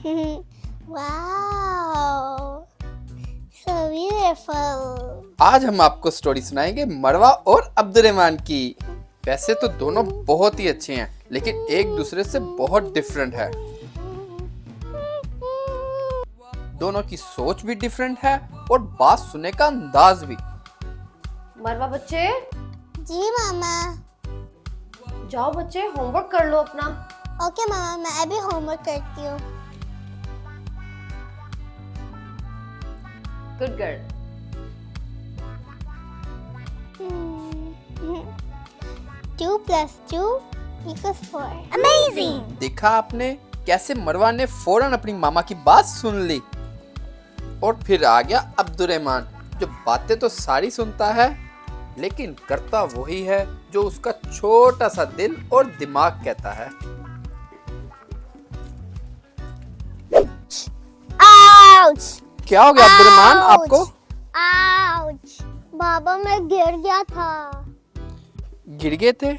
Wow, so beautiful. आज हम आपको स्टोरी सुनाएंगे मरवा और अब्दुर्रहमान की। वैसे तो दोनों बहुत ही अच्छे हैं, लेकिन एक दूसरे से बहुत डिफरेंट है। दोनों की सोच भी डिफरेंट है और बात सुनने का अंदाज भी। मरवा बच्चे, जी मामा। जाओ बच्चे होमवर्क कर लो अपना। ओके मामा, मैं अभी होमवर्क करती हूँ। Good girl. 2 + 2 = 4। अमेजिंग। देखा आपने कैसे मरवा ने फौरन अपनी मामा की बात सुन ली। और फिर आ गया अब्दुर्रहमान, जो बातें तो सारी सुनता है लेकिन करता वही है जो उसका छोटा सा दिल और दिमाग कहता है। आउच! क्या हो गया अब्दुर्रहमान आपको? आउच! बाबा, मैं गिर गया था। गिर गए थे?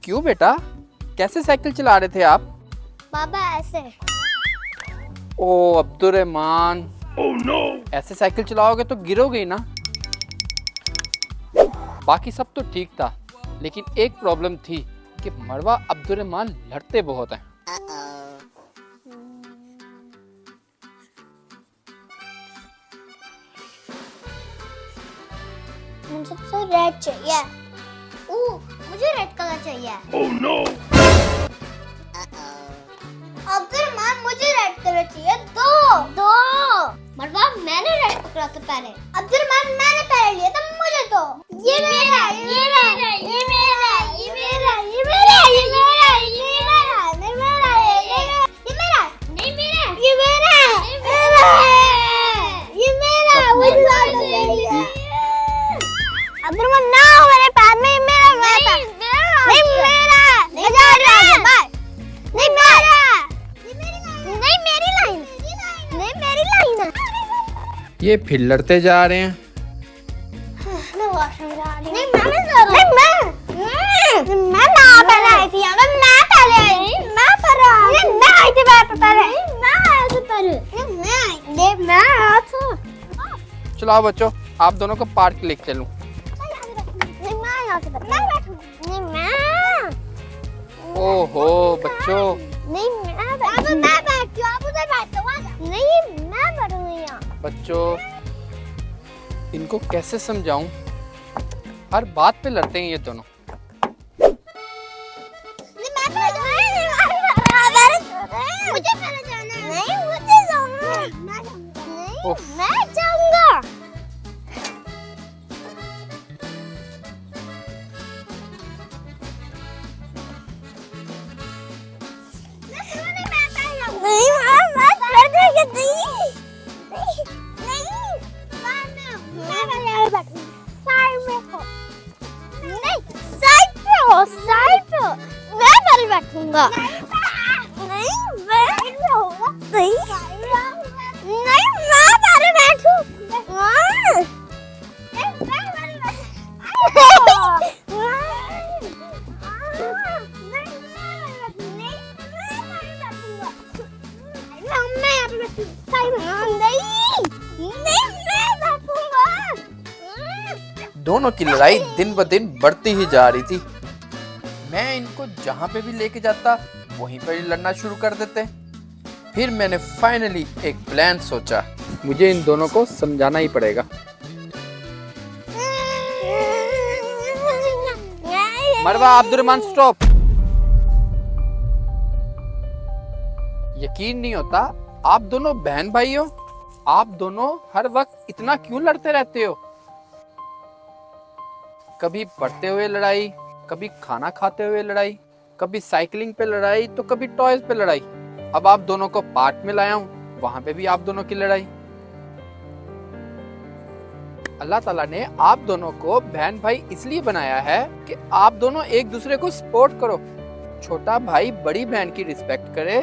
क्यों बेटा, कैसे साइकिल चला रहे थे आप? बाबा ऐसे। ओ अब्दुर्रहमान, ओह नो, ऐसे साइकिल चलाओगे तो गिरोगे ही ना। बाकी सब तो ठीक था, लेकिन एक प्रॉब्लम थी कि मरवा अब्दुर्रहमान लड़ते बहुत हैं। मुझे तो रेड चाहिए। मुझे रेड कलर चाहिए। Oh no. अब्दुर्रहमान, मुझे रेड कलर चाहिए। दो। मरवा, मैंने रेड पकड़ा था पहले। अब्दुर्रहमान, मैंने पहले लिया था, मुझे दो। ये मेरा, ये मेरा, ये मेरा, ये मेरा, ये मेरा, ये मेरा, ये मेरा, ये मेरा, ये मेरा, नहीं मेरा, ये मेरा, ये मेरा, मुझे दो। अब्दुर्रहमान, ना मेरे पैर में, मेरा नहीं मेरा, नहीं मेरा, नहीं मेरी लाइन, नहीं मेरी लाइन है। ये फिर लड़ते जा रहे हैं। मैं वॉशरूम जा रही हूँ। नहीं मैं ना पहले आई थी। मैं पहले आई थी। मैं आई थी पहले। मैं आया था। चलो बच्चों, आप दोनों को पार्क लेके चलूं। नहीं, मैं यहाँ से मैं बैठूंगी। नहीं, मैं। ओहो बच्चों, नहीं, मैं बैठती हूँ। आप उधर बैठो। नहीं, मैं बैठूंगी यहाँ। बच्चों इनको कैसे समझाऊं, हर बात पे लड़ते हैं ये दोनों। नहीं, मैं पहले जाऊंगा। मुझे पहले जाना है। नहीं, मुझे जाना है। नहीं, मैं जाऊंगा। नहीं, मैं कर देगी। नहीं, मैं पहले बैठूंगी। साइड में हो। नहीं, साइड पे हो, साइड पे हो। मैं पहले बैठूंगा। नहीं, मैं साइड में होगा। नहीं, मैं पहले बैठूंगा। दोनों की लड़ाई दिन ब दिन बढ़ती ही जा रही थी। मैं इनको जहां पे भी लेके जाता वहीं पर ही लड़ना शुरू कर देते। फिर मैंने फाइनली एक प्लान सोचा। मुझे इन दोनों को समझाना ही पड़ेगा। मरवा, अब्दुर्रहमान, स्टॉप। यकीन नहीं होता, आप दोनों बहन भाई हो। आप दोनों हर वक्त इतना क्यों लड़ते रहते हो? कभी पढ़ते हुए लड़ाई, कभी खाना खाते हुए लड़ाई, कभी साइकिलिंग पे लड़ाई, तो कभी टॉयज पे लड़ाई। अब आप दोनों को पार्क में लाया हूँ, वहां पे भी आप दोनों की लड़ाई। अल्लाह ताला ने आप दोनों को बहन भाई इसलिए बनाया है कि आप दोनों एक दूसरे को सपोर्ट करो। छोटा भाई बड़ी बहन की रिस्पेक्ट करे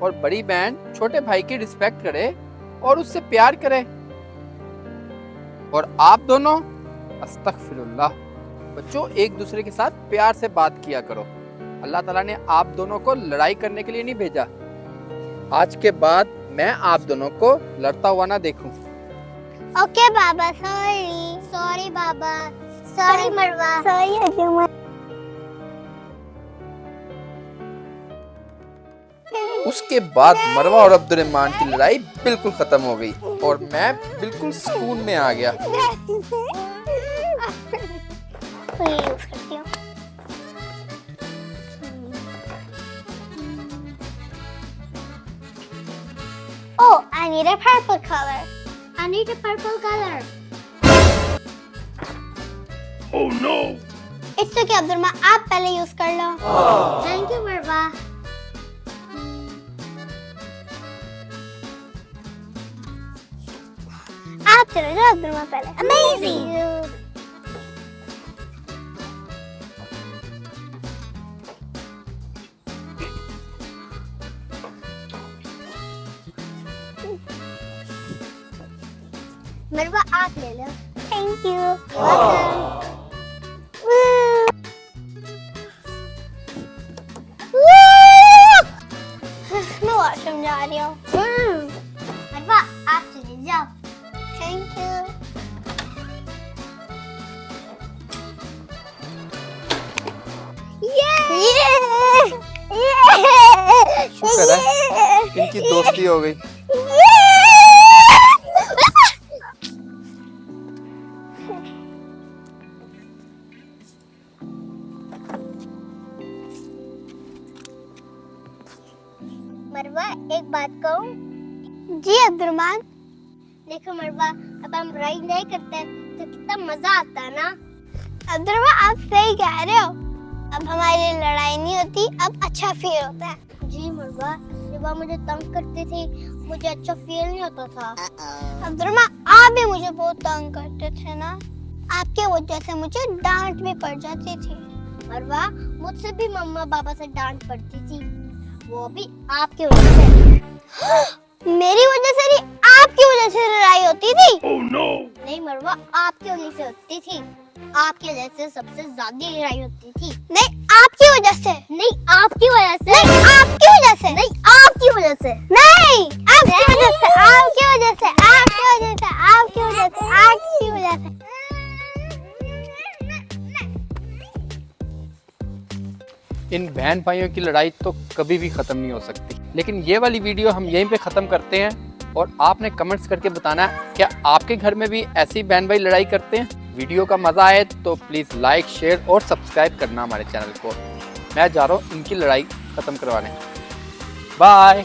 और बड़ी बहन छोटे भाई की रिस्पेक्ट करे और उससे प्यार करे। और आप दोनों, अस्तगफिरुल्लाह, बच्चों एक दूसरे के साथ प्यार से बात किया करो। अल्लाह ताला ने आप दोनों को लड़ाई करने के लिए नहीं भेजा। आज के बाद मैं आप दोनों को लड़ता हुआ ना देखूं। ओके बाबा, सॉरी बाबा, सॉरी मरवा, सॉरी अजूमा। उसके बाद मरवा और अब्दुर्रहमान की लड़ाई बिल्कुल खत्म हो गई और मैं बिल्कुल सुकून में आ गया। यूज करती हूँ। Oh, I need a purple color. I need a purple color. Oh no! It's okay, अब्दुर्रमा, आप पहले यूज कर लो। Thank you, मरवा। आप चलो जाओ अब्दुर्रमा पहले। Amazing! मरवा आप ले लो। Thank you. मैं वॉशरूम जा रही हूँ। मरवा आप चले जाओ। Thank you. शुक्र है इनकी दोस्ती हो गई। मरवा एक बात कहूँ? जी अब्दुर्रहमान। देखो मरवा, अब हम लड़ाई नहीं करते तो कितना मजा आता है ना। अब्दुर्रहमान आप सही कह रहे हो। अब हमारी लड़ाई नहीं होती, अब अच्छा फील होता है। जी मरवा, जब आप मुझे तंग करते थे मुझे अच्छा फील नहीं होता था। अब्दुर्रहमान आप भी मुझे बहुत तंग करते थे ना। आपके वजह से मुझे डांट भी पड़ जाती थी। मरवा, मुझसे भी मम्मा पापा से डांट पड़ती थी, वो भी आपकी वजह से। मेरी वजह से नहीं, आपकी वजह से लड़ाई होती थी। oh, no. नहीं मरवा, आपकी वजह से होती थी। आपकी वजह से सबसे ज्यादा लड़ाई होती थी। नहीं आपकी वजह से। नहीं आपकी वजह से। नहीं आपकी वजह से। नहीं आपकी वजह से। नहीं आपकी वजह से। आपकी वजह से। आपकी वजह से। आपकी वजह से। आपकी वजह से। इन बहन भाइयों की लड़ाई तो कभी भी खत्म नहीं हो सकती। लेकिन ये वाली वीडियो हम यहीं पे ख़त्म करते हैं और आपने कमेंट्स करके बताना है क्या आपके घर में भी ऐसी बहन भाई लड़ाई करते हैं। वीडियो का मज़ा आए तो प्लीज़ लाइक, शेयर और सब्सक्राइब करना हमारे चैनल को। मैं जा रहा हूँ इनकी लड़ाई ख़त्म करवाने। बाय।